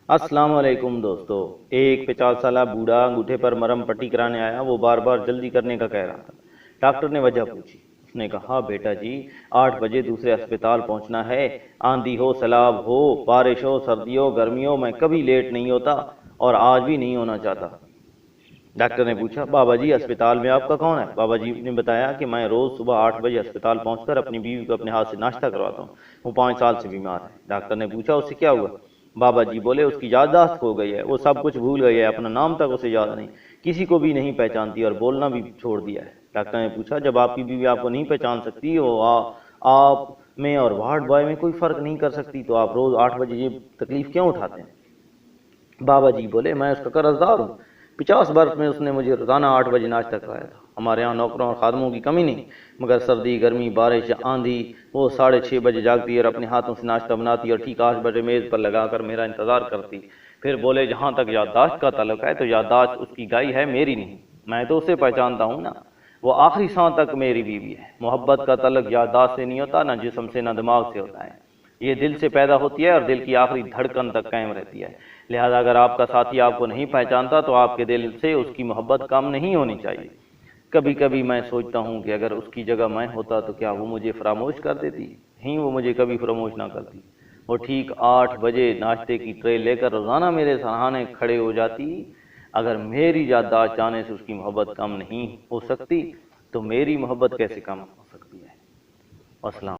السلام علیکم دوستو۔ ایک 50 سالہ بوڑھا انگوٹھے پر مرم پٹی کرانے آیا۔ وہ بار بار جلدی کرنے کا کہہ رہا تھا۔ ڈاکٹر نے وجہ پوچھی۔ اس نے کہا، بیٹا جی 8 بجے دوسرے اسپتال پہنچنا ہے۔ آندھی ہو، سیلاب ہو، بارش ہو، سردی ہو، گرمی ہو، میں کبھی لیٹ نہیں ہوتا اور آج بھی نہیں ہونا چاہتا۔ ڈاکٹر نے پوچھا، بابا جی اسپتال میں آپ کا کون ہے؟ بابا جی نے بتایا کہ میں روز صبح 8 بجے اسپتال پہنچ کر اپنی بیوی کو اپنے ہاتھ سے ناشتہ کرواتا ہوں۔ وہ 5 سال سے بیمار ہے۔ ڈاکٹر نے پوچھا، اس سے کیا ہوا؟ بابا جی بولے، اس کی یادداشت کھو گئی ہے، وہ سب کچھ بھول گئی ہے، اپنا نام تک اسے یاد نہیں، کسی کو بھی نہیں پہچانتی اور بولنا بھی چھوڑ دیا ہے۔ ڈاکٹر نے پوچھا، جب آپ کی بیوی آپ کو نہیں پہچان سکتی ہو، آپ میں اور وارڈ بوائے میں کوئی فرق نہیں کر سکتی، تو آپ روز 8 بجے یہ تکلیف کیوں اٹھاتے ہیں؟ بابا جی بولے، میں اس کا قرض دار ہوں۔ 50 برس میں اس نے مجھے روزانہ 8 بجے ناشتہ کرایا تھا۔ ہمارے یہاں نوکروں اور خادموں کی کمی نہیں، مگر سردی، گرمی، بارش یا آندھی وہ 6:30 بجے جاگتی اور اپنے ہاتھوں سے ناشتہ بناتی اور ٹھیک 8 بجے میز پر لگا کر میرا انتظار کرتی۔ پھر بولے، جہاں تک یادداشت کا تعلق ہے تو یادداشت اس کی گئی ہے، میری نہیں۔ میں تو اسے پہچانتا ہوں نا، وہ آخری سانس تک میری بیوی ہے۔ محبت کا تعلق یادداشت سے نہیں ہوتا، نہ جسم سے، نہ دماغ سے ہوتا ہے۔ یہ دل سے پیدا ہوتی ہے اور دل کی آخری دھڑکن تک قائم رہتی ہے۔ لہذا اگر آپ کا ساتھی آپ کو نہیں پہچانتا تو آپ کے دل سے اس کی محبت کم نہیں ہونی چاہیے۔ کبھی کبھی میں سوچتا ہوں کہ اگر اس کی جگہ میں ہوتا تو کیا وہ مجھے فراموش کر دیتی؟ نہیں، وہ مجھے کبھی فراموش نہ کرتی۔ وہ ٹھیک 8 بجے ناشتے کی ٹرے لے کر روزانہ میرے سراہنے کھڑے ہو جاتی۔ اگر میری یادداشت جانے سے اس کی محبت کم نہیں ہو سکتی تو میری محبت کیسے کم ہو سکتی ہے؟ السلام